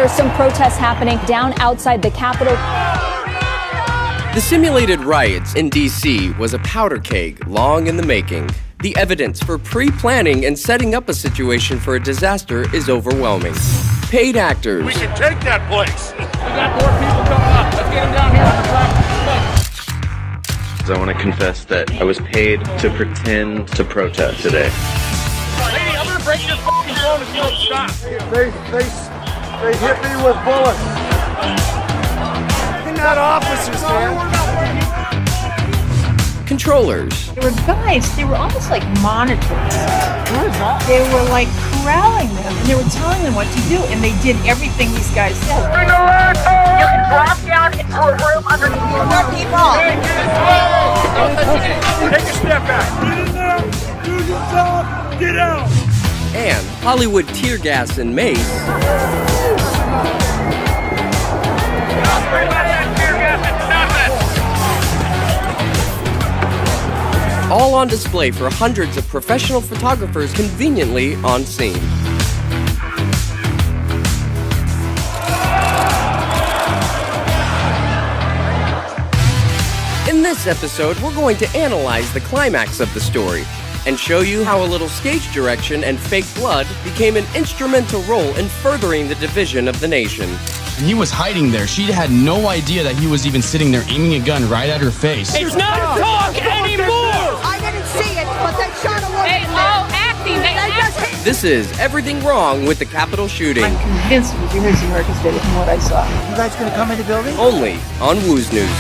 There are some protests happening down outside the Capitol. The simulated riots in D.C. was a powder keg long in the making. The evidence for pre-planning and setting up a situation for a disaster is overwhelming. Paid actors. We can take that place. We got more people coming up. Let's get them down here on the track. I want to confess that I was paid to pretend to protest today. Lady, I'm gonna break this fucking phone if you don't stop. They hit me with bullets. They're not officers, man. Controllers. They were guys, they were almost like monitors. They were like corralling them, and they were telling them what to do, and they did everything these guys said. You can drop down into a room underneath. More people! Take a step back. Get in there. Do your job. Get out. And Hollywood tear gas and mace. All on display for hundreds of professional photographers conveniently on scene. In this episode, we're going to analyze the climax of the story and show you how a little stage direction and fake blood became an instrumental role in furthering the division of the nation. And he was hiding there. She had no idea that he was even sitting there aiming a gun right at her face. It's not talk anymore. I didn't see it, but they shot a woman. They all acting, they acting. This is Everything Wrong with the Capitol Shooting, I'm convinced it was University of America's video from what I saw. You guys gonna come in the building? only on Woo's News.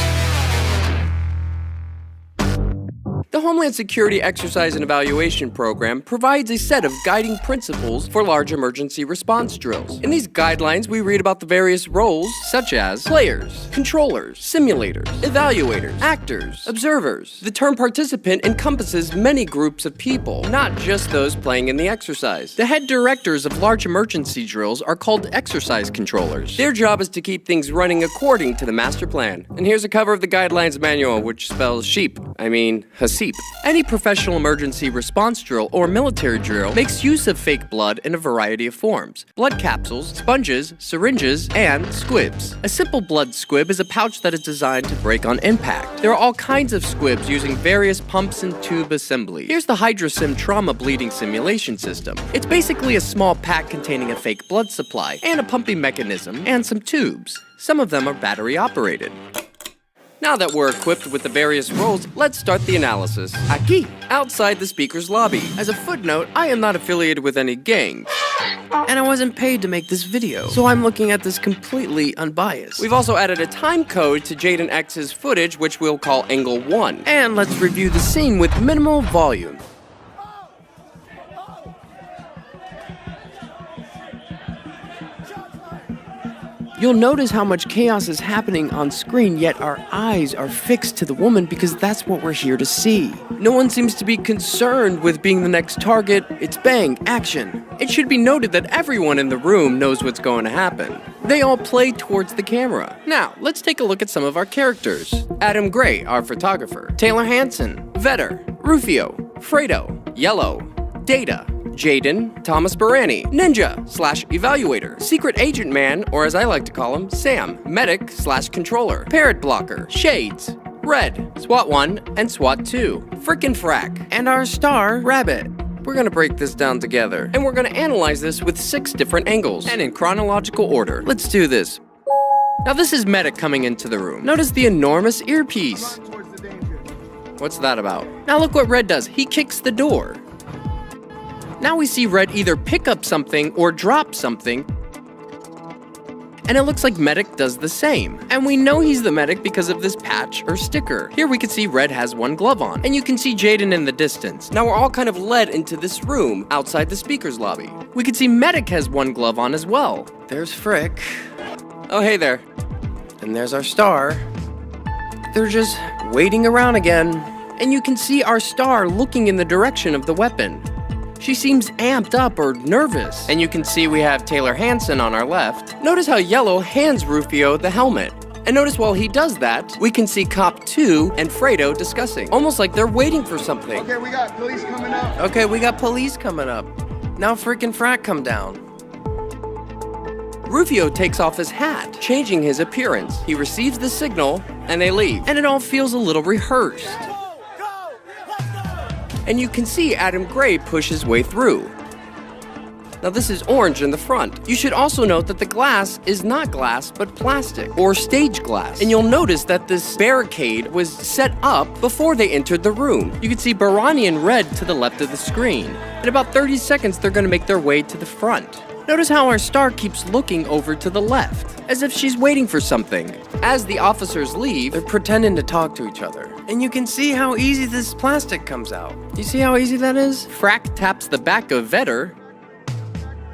The Homeland Security Exercise and Evaluation Program provides a set of guiding principles for large emergency response drills. In these guidelines, we read about the various roles such as players, controllers, simulators, evaluators, actors, observers. The term participant encompasses many groups of people, not just those playing in the exercise. The head directors of large emergency drills are called exercise controllers. Their job is to keep things running according to the master plan. And here's a cover of the guidelines manual, which spells sheep. Hasip. Any professional emergency response drill or military drill makes use of fake blood in a variety of forms: blood capsules, sponges, syringes, and squibs. A simple blood squib is a pouch that is designed to break on impact. There are all kinds of squibs using various pumps and tube assemblies. Here's the HydroSim trauma bleeding simulation system. It's basically a small pack containing a fake blood supply and a pumping mechanism and some tubes. Some of them are battery operated. Now that we're equipped with the various roles, let's start the analysis. Aquí, outside the speaker's lobby. As a footnote, I am not affiliated with any gangs. And I wasn't paid to make this video, so I'm looking at this completely unbiased. We've also added a time code to Jaden X's footage, which we'll call Angle 1. And let's review the scene with minimal volume. You'll notice how much chaos is happening on screen, yet our eyes are fixed to the woman because that's what we're here to see. No one seems to be concerned with being the next target. It's bang, action. It should be noted that everyone in the room knows what's going to happen. They all play towards the camera. Now, let's take a look at some of our characters. Adam Gray, our photographer. Taylor Hanson, Vetter, Rufio, Fredo, Yellow, Data, Jaden, Thomas Barani, Ninja/Evaluator, Secret Agent Man, or as I like to call him, Sam, Medic/Controller, Parrot Blocker, Shades, Red, SWAT 1 and SWAT 2, Frickin' Frack, and our star, Rabbit. We're gonna break this down together, and we're gonna analyze this with 6 different angles, and in chronological order. Let's do this. Now this is Medic coming into the room. Notice the enormous earpiece. What's that about? Now look what Red does. He kicks the door. Now we see Red either pick up something or drop something, and it looks like Medic does the same. And we know he's the Medic because of this patch or sticker. Here we can see Red has one glove on, and you can see Jaden in the distance. Now we're all kind of led into this room outside the speaker's lobby. We can see Medic has one glove on as well. There's Frick. Oh, hey there. And there's our star. They're just waiting around again. And you can see our star looking in the direction of the weapon. She seems amped up or nervous. And you can see we have Taylor Hanson on our left. Notice how Yellow hands Rufio the helmet. And notice while he does that, we can see Cop 2 and Fredo discussing. Almost like they're waiting for something. Okay, we got police coming up. Okay, we got police coming up. Now frickin' Frack come down. Rufio takes off his hat, changing his appearance. He receives the signal, and they leave. And it all feels a little rehearsed. And you can see Adam Gray push his way through. Now this is Orange in the front. You should also note that the glass is not glass, but plastic, or stage glass. And you'll notice that this barricade was set up before they entered the room. You can see Barani in red to the left of the screen. In about 30 seconds, they're gonna make their way to the front. Notice how our star keeps looking over to the left, as if she's waiting for something. As the officers leave, they're pretending to talk to each other. And you can see how easy this plastic comes out. You see how easy that is? Frack taps the back of Vetter.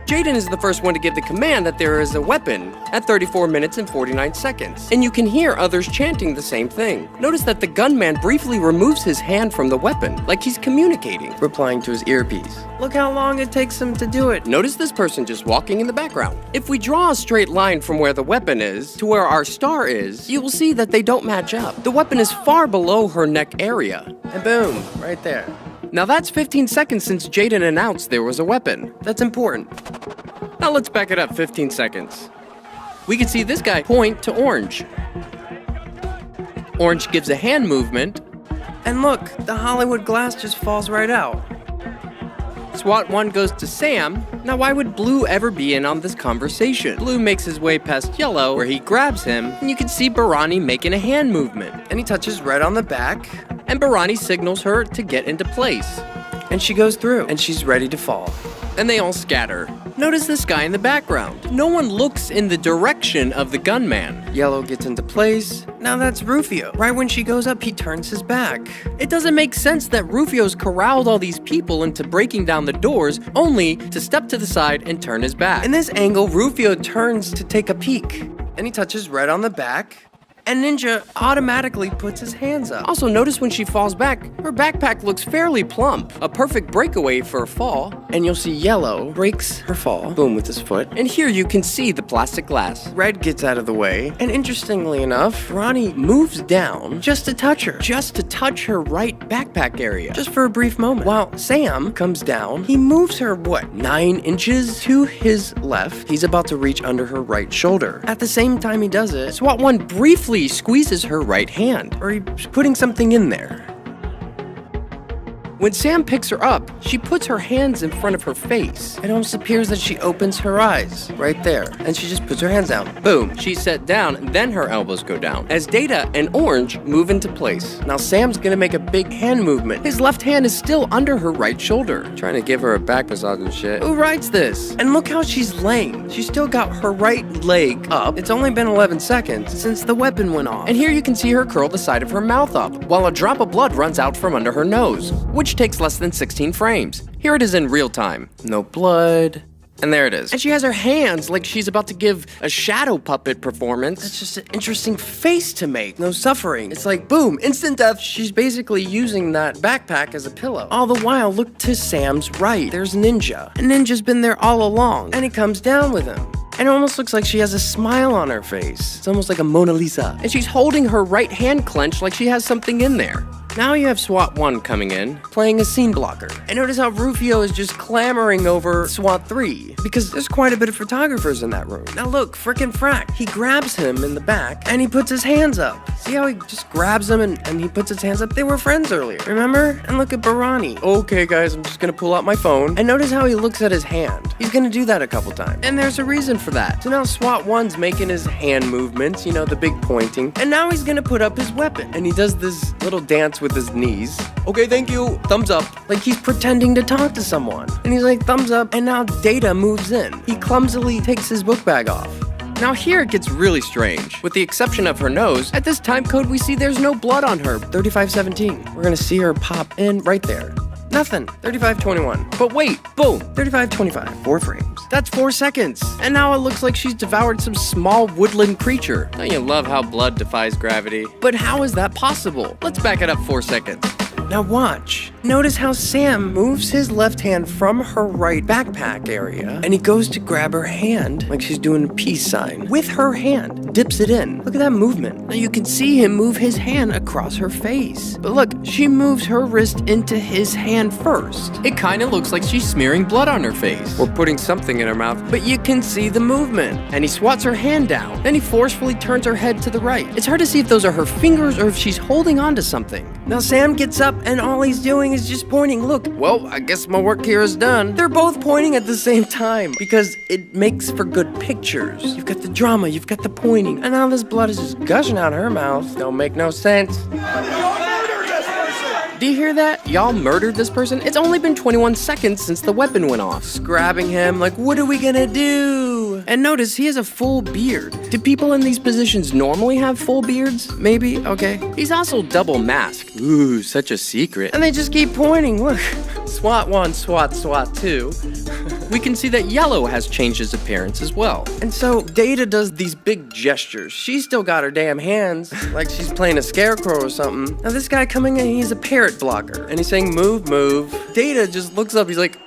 Jaden is the first one to give the command that there is a weapon at 34 minutes and 49 seconds. And you can hear others chanting the same thing. Notice that the gunman briefly removes his hand from the weapon, like he's communicating, replying to his earpiece. Look how long it takes him to do it. Notice this person just walking in the background. If we draw a straight line from where the weapon is to where our star is, you will see that they don't match up. The weapon is far below her neck area. And boom, right there. Now that's 15 seconds since Jaden announced there was a weapon. That's important. Now let's back it up 15 seconds. We can see this guy point to Orange. Orange gives a hand movement, and look, the Hollywood glass just falls right out. SWAT 1 goes to Sam. Now why would Blue ever be in on this conversation? Blue makes his way past Yellow, where he grabs him, and you can see Barani making a hand movement. And he touches Red on the back, and Barani signals her to get into place. And she goes through, and she's ready to fall. And they all scatter. Notice this guy in the background. No one looks in the direction of the gunman. Yellow gets into place. Now that's Rufio. Right when she goes up, he turns his back. It doesn't make sense that Rufio's corralled all these people into breaking down the doors only to step to the side and turn his back. In this angle, Rufio turns to take a peek. And he touches Red on the back. And Ninja automatically puts his hands up. Also, notice when she falls back, her backpack looks fairly plump. A perfect breakaway for a fall. And you'll see Yellow breaks her fall, boom, with his foot. And here you can see the plastic glass. Red gets out of the way. And interestingly enough, Ronnie moves down just to touch her right backpack area. Just for a brief moment. While Sam comes down, he moves her, 9 inches to his left. He's about to reach under her right shoulder. At the same time he does it, SWAT 1 briefly squeezes her right hand, or he's putting something in there. When Sam picks her up, she puts her hands in front of her face. It almost appears that she opens her eyes right there, and she just puts her hands down. Boom, she's set down, then her elbows go down as Data and Orange move into place. Now Sam's gonna make a big hand movement. His left hand is still under her right shoulder, trying to give her a back massage and shit. Who writes this? And look how she's laying. She's still got her right leg up. It's only been 11 seconds since the weapon went off. And here you can see her curl the side of her mouth up, while a drop of blood runs out from under her nose, which takes less than 16 frames. Here it is in real time. No blood. And there it is. And she has her hands like she's about to give a shadow puppet performance. It's just an interesting face to make. No suffering. It's like, boom, instant death. She's basically using that backpack as a pillow. All the while, look to Sam's right. There's Ninja. And Ninja's been there all along. And he comes down with him. And it almost looks like she has a smile on her face. It's almost like a Mona Lisa. And she's holding her right hand clenched like she has something in there. Now you have SWAT 1 coming in, playing a scene blocker. And notice how Rufio is just clamoring over SWAT 3, because there's quite a bit of photographers in that room. Now look, frickin' Frack. He grabs him in the back, and he puts his hands up. See how he just grabs him and he puts his hands up? They were friends earlier, remember? And look at Barani. Okay guys, I'm just gonna pull out my phone. And notice how he looks at his hand. He's gonna do that a couple times. And there's a reason for that. So now SWAT 1's making his hand movements, you know, the big pointing. And now he's gonna put up his weapon. And he does this little dance with his knees. Okay, thank you. Thumbs up. Like he's pretending to talk to someone. And he's like, thumbs up. And now Data moves in. He clumsily takes his book bag off. Now here it gets really strange. With the exception of her nose, at this time code we see there's no blood on her. 3517. We're gonna see her pop in right there. Nothing. 3521. But wait, boom. 3525. 4 frames. That's 4 seconds. And now it looks like she's devoured some small woodland creature. Don't you love how blood defies gravity? But how is that possible? Let's back it up 4 seconds. Now watch. notice how Sam moves his left hand from her right backpack area, and he goes to grab her hand, like she's doing a peace sign, with her hand, dips it in. Look at that movement. Now you can see him move his hand across her face. But look, she moves her wrist into his hand first. It kind of looks like she's smearing blood on her face, or putting something in her mouth, but you can see the movement. And he swats her hand down. Then he forcefully turns her head to the right. It's hard to see if those are her fingers or if she's holding on to something. Now Sam gets up and all he's doing is just pointing. Look, well, I guess my work here is done. They're both pointing at the same time because it makes for good pictures. You've got the drama, you've got the pointing, and now this blood is just gushing out of her mouth. Don't make no sense. Do you hear that? Y'all murdered this person? It's only been 21 seconds since the weapon went off. Just grabbing him like, what are we gonna do? And notice he has a full beard. Do people in these positions normally have full beards? Maybe, okay. He's also double masked. Ooh, such a secret. And they just keep pointing, look. SWAT 1, SWAT 2. We can see that Yellow has changed his appearance as well. And so Data does these big gestures. She's still got her damn hands, like she's playing a scarecrow or something. Now this guy coming in, he's a parrot blocker, and he's saying, move, move. Data just looks up, he's like,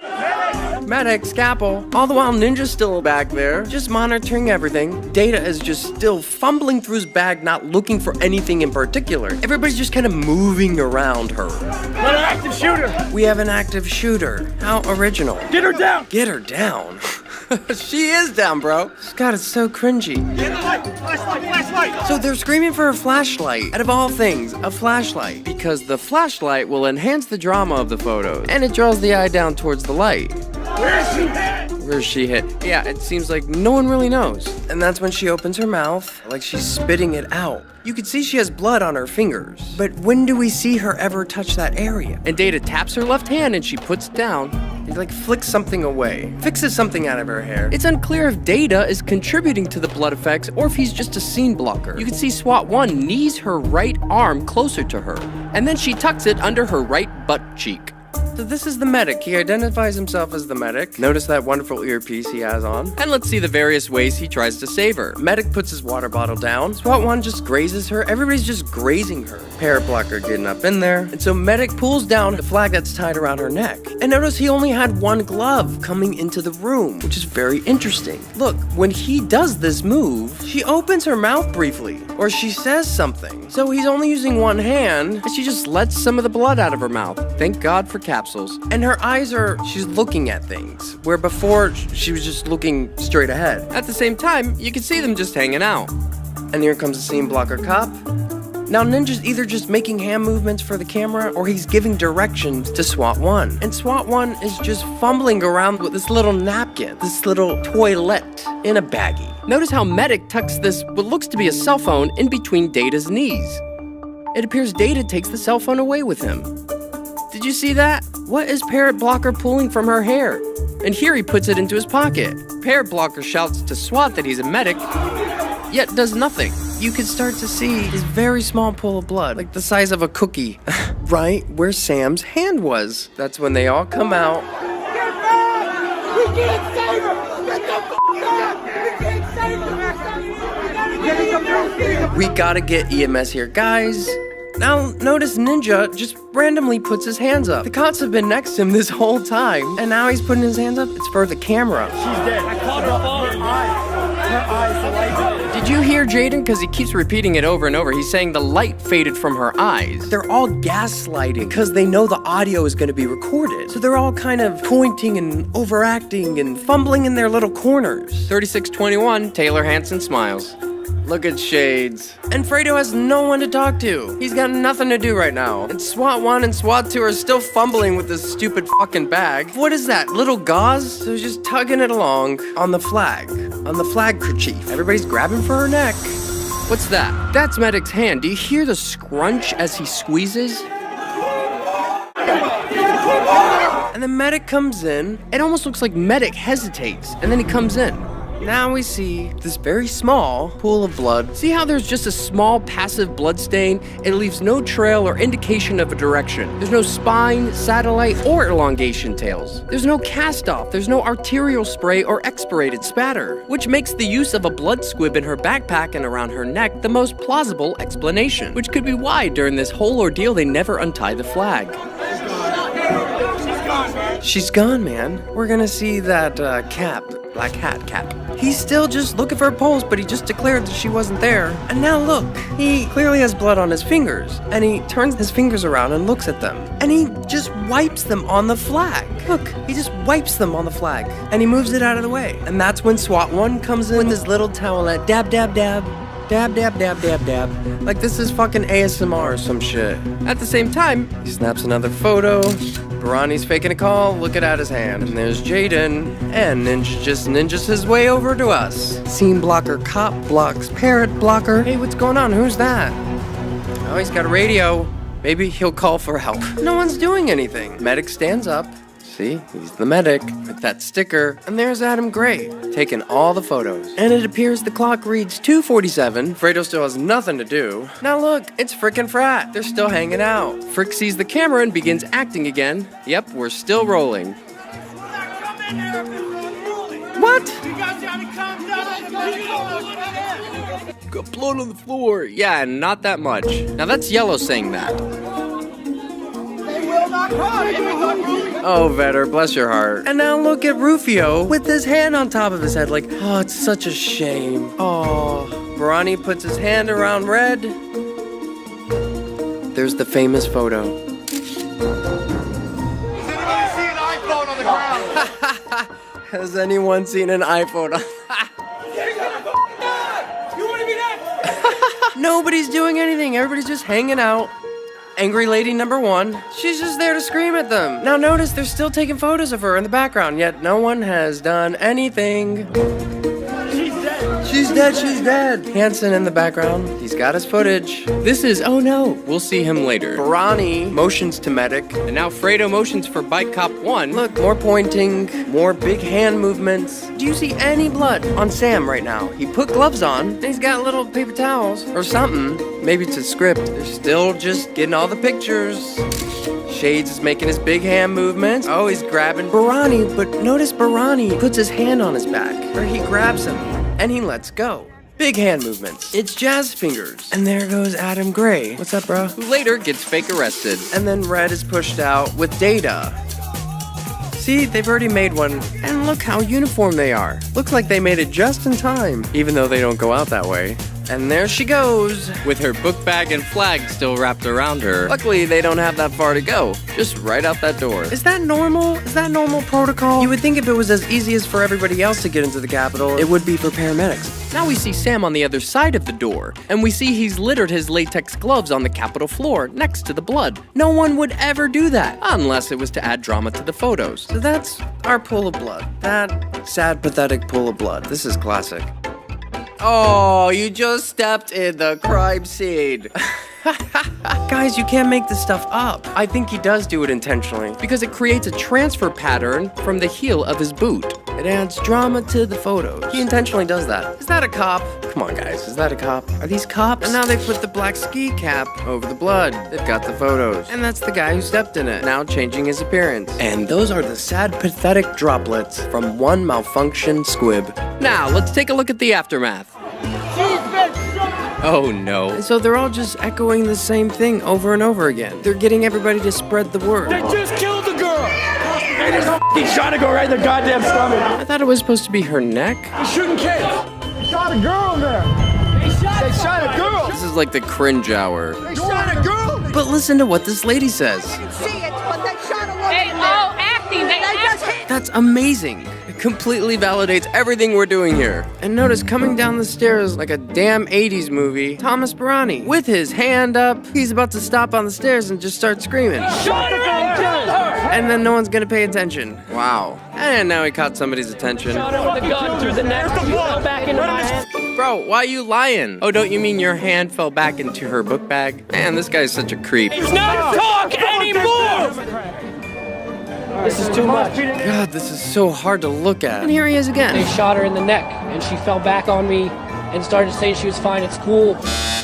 medic, scalpel. All the while Ninja's still back there, just monitoring everything. Data is just still fumbling through his bag, not looking for anything in particular. Everybody's just kind of moving around her. Got an active shooter. We have an active shooter. How original. Get her down. Get her down. She is down, bro. God, it's so cringy. Get the light. Flashlight. So they're screaming for a flashlight. Out of all things, a flashlight. Because the flashlight will enhance the drama of the photos. And it draws the eye down towards the light. Where's she hit? Where's she hit? Yeah, it seems like no one really knows. And that's when she opens her mouth, like she's spitting it out. You can see she has blood on her fingers. But when do we see her ever touch that area? And Data taps her left hand and she puts it down. He like flicks something away, fixes something out of her hair. It's unclear if Data is contributing to the blood effects or if he's just a scene blocker. You can see SWAT 1 knees her right arm closer to her, and then she tucks it under her right butt cheek. So this is the medic. He identifies himself as the medic. Notice that wonderful earpiece he has on. And let's see the various ways he tries to save her. Medic puts his water bottle down. SWAT 1 just grazes her. Everybody's just grazing her. Parrot blocker getting up in there. And so medic pulls down the flag that's tied around her neck. And notice he only had one glove coming into the room, which is very interesting. Look, when he does this move, she opens her mouth briefly, or she says something. So he's only using one hand, and she just lets some of the blood out of her mouth. Thank God for capsules. And her eyes she's looking at things, where before she was just looking straight ahead. At the same time, you can see them just hanging out. And here comes the scene blocker cop. Now Ninja's either just making hand movements for the camera or he's giving directions to SWAT 1. And SWAT 1 is just fumbling around with this little napkin, this little toilet in a baggie. Notice how Medic tucks this, what looks to be a cell phone, in between Data's knees. It appears Data takes the cell phone away with him. Did you see that? What is Parrot Blocker pulling from her hair? And here he puts it into his pocket. Parrot Blocker shouts to SWAT that he's a medic, yet does nothing. You can start to see his very small pool of blood, like the size of a cookie, right where Sam's hand was. That's when they all come out. Get back! We can't save her! Get the f*** back! We can't save her! We gotta get EMS here, guys. Now, notice Ninja just randomly puts his hands up. The cops have been next to him this whole time, and now he's putting his hands up. It's for the camera. She's dead. I caught her on her eyes. Her eyes, the light. Did you hear Jaden? Because he keeps repeating it over and over. He's saying the light faded from her eyes. They're all gaslighting because they know the audio is going to be recorded. So they're all kind of pointing and overacting and fumbling in their little corners. 3621, Taylor Hanson smiles. Look at Shades. And Fredo has no one to talk to. He's got nothing to do right now. And SWAT 1 and SWAT 2 are still fumbling with this stupid fucking bag. What is that, little gauze? So he's just tugging it along on the flag kerchief. Everybody's grabbing for her neck. What's that? That's Medic's hand. Do you hear the scrunch as he squeezes? And then Medic comes in. It almost looks like Medic hesitates, and then he comes in. Now we see this very small pool of blood. See how there's just a small passive blood stain? It leaves no trail or indication of a direction. There's no spine, satellite, or elongation tails. There's no cast off. There's no arterial spray or expirated spatter, which makes the use of a blood squib in her backpack and around her neck the most plausible explanation, which could be why during this whole ordeal they never untie the flag. She's gone, man. We're gonna see that cap, black hat cap. He's still just looking for a pulse, but he just declared that she wasn't there. And now look, he clearly has blood on his fingers. And he turns his fingers around and looks at them. And he just wipes them on the flag. Look, he just wipes them on the flag. And he moves it out of the way. And that's when SWAT 1 comes in with his little towelette. Dab, dab, dab. Dab, dab, dab, dab, dab. Like this is fucking ASMR or some shit. At the same time, he snaps another photo. Barani's faking a call, looking at his hand. And there's Jaden. And Ninja just ninjas his way over to us. Scene blocker, cop blocks, parrot blocker. Hey, what's going on? Who's that? Oh, he's got a radio. Maybe he'll call for help. No one's doing anything. Medic stands up. See, he's the medic with that sticker. And there's Adam Gray, taking all the photos. And it appears the clock reads 2:47. Fredo still has nothing to do. Now look, it's Frick and Frat. They're still hanging out. Frick sees the camera and begins acting again. Yep, we're still rolling. What? Got blood on the floor. Yeah, not that much. Now that's Yellow saying that. Oh, Vetter, bless your heart. And now look at Rufio with his hand on top of his head like, oh, it's such a shame. Oh, Barani puts his hand around Red. There's the famous photo. Has anyone seen an iPhone on? Nobody's doing anything. Everybody's just hanging out. Angry lady number 1, she's just there to scream at them. Now notice they're still taking photos of her in the background, yet no one has done anything. She's dead, she's dead. Hanson in the background, he's got his footage. This is, oh no, we'll see him later. Barani motions to medic, and now Fredo motions for Bike Cop 1. Look, more pointing, more big hand movements. Do you see any blood on Sam right now? He put gloves on, and he's got little paper towels, or something. Maybe it's a script. They're still just getting all the pictures. Shades is making his big hand movements. Oh, he's grabbing Barani, but notice Barani puts his hand on his back, or he grabs him, and he lets go. Big hand movements. It's Jazz Fingers. And there goes Adam Gray. What's up, bro? Who later gets fake arrested. And then Red is pushed out with Data. See, they've already made one. And look how uniform they are. Looks like they made it just in time, even though they don't go out that way. And there she goes, with her book bag and flag still wrapped around her. Luckily, they don't have that far to go, just right out that door. Is that normal? Is that normal protocol? You would think if it was as easy as for everybody else to get into the Capitol, it would be for paramedics. Now we see Sam on the other side of the door, and we see he's littered his latex gloves on the Capitol floor next to the blood. No one would ever do that, unless it was to add drama to the photos. So that's our pool of blood. That sad, pathetic pool of blood. This is classic. Oh, you just stepped in the crime scene. Guys, you can't make this stuff up. I think he does do it intentionally because it creates a transfer pattern from the heel of his boot. It adds drama to the photos. He intentionally does that. Is that a cop? Come on, guys. Is that a cop? Are these cops? And now they put the black ski cap over the blood. They've got the photos. And that's the guy who stepped in it, now changing his appearance. And those are the sad, pathetic droplets from one malfunctioned squib. Now, let's take a look at the aftermath. Oh no. And so they're all just echoing the same thing over and over again. They're getting everybody to spread the word. They just killed the girl! They just f***ing shot a girl right in the goddamn stomach. I thought it was supposed to be her neck. They're shooting kids. They shot a girl there. They shot a girl. This is like the cringe hour. They shot a girl. But listen to what this lady says. See it, but they shot a woman They in all there. acting. They just acting. hit. That's amazing. It completely validates everything we're doing here. And notice coming down the stairs like a damn 80s movie, Thomas Barani. With his hand up, he's about to stop on the stairs and just start screaming. Shot her and killed her. And then no one's gonna pay attention. Wow. And now he caught somebody's attention. Shot her with a gun through the neck. She fell back into my hand. Bro, why are you lying? Oh, don't you mean your hand fell back into her book bag? Man, this guy's such a creep. It's not talk anymore! This is too much. God, this is so hard to look at. And here he is They again. shot her in the neck, and she fell back on me and started saying she was fine at school.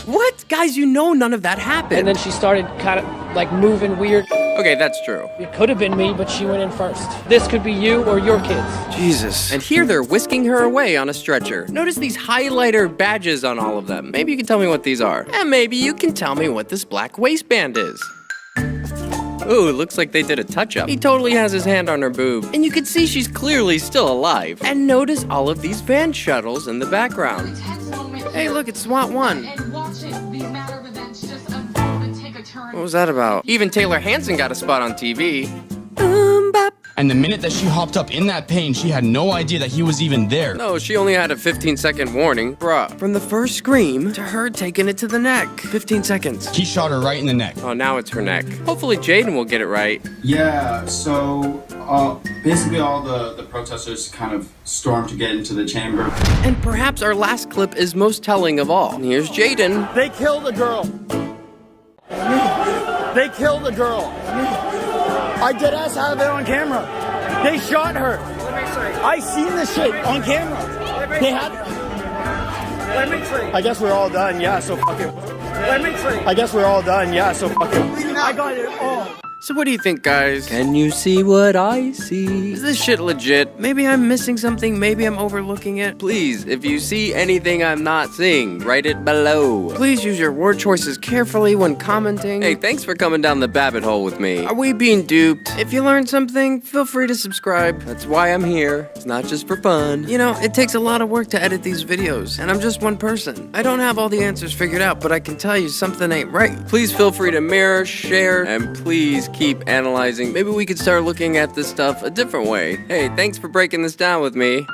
What? Guys, you know none of that happened. And then she started kind of like moving weird. Okay, that's true. It could have been me, but she went in first. This could be you or your kids. Jesus. And here they're whisking her away on a stretcher. Notice these highlighter badges on all of them. Maybe you can tell me what these are. And maybe you can tell me what this black waistband is. Ooh, looks like they did a touch-up. He totally has his hand on her boob. And you can see she's clearly still alive. And notice all of these van shuttles in the background. Hey, look, it's SWAT 1. What was that about? Even Taylor Hanson got a spot on TV. And the minute that she hopped up in that plane, she had no idea that he was even there. No, she only had a 15-second warning. Bruh. From the first scream to her taking it to the neck. 15 seconds. He shot her right in the neck. Oh, now it's her neck. Hopefully Jaden will get it right. Yeah, so basically all the protesters kind of stormed to get into the chamber. And perhaps our last clip is most telling of all. And here's Jaden. They killed a girl. They killed a girl. I deadass have it on camera. They shot her. I seen this shit on camera. They had. I guess we're all done. Yeah, so fuck it. I guess we're all done. Yeah, so fuck it. I got it all. So what do you think, guys? Can you see what I see? Is this shit legit? Maybe I'm missing something, maybe I'm overlooking it. Please, if you see anything I'm not seeing, write it below. Please use your word choices carefully when commenting. Hey, thanks for coming down the Babbitt hole with me. Are we being duped? If you learned something, feel free to subscribe. That's why I'm here. It's not just for fun. You know, it takes a lot of work to edit these videos, and I'm just one person. I don't have all the answers figured out, but I can tell you something ain't right. Please feel free to mirror, share, and please keep analyzing. Maybe we could start looking at this stuff a different way. Hey, thanks for breaking this down with me.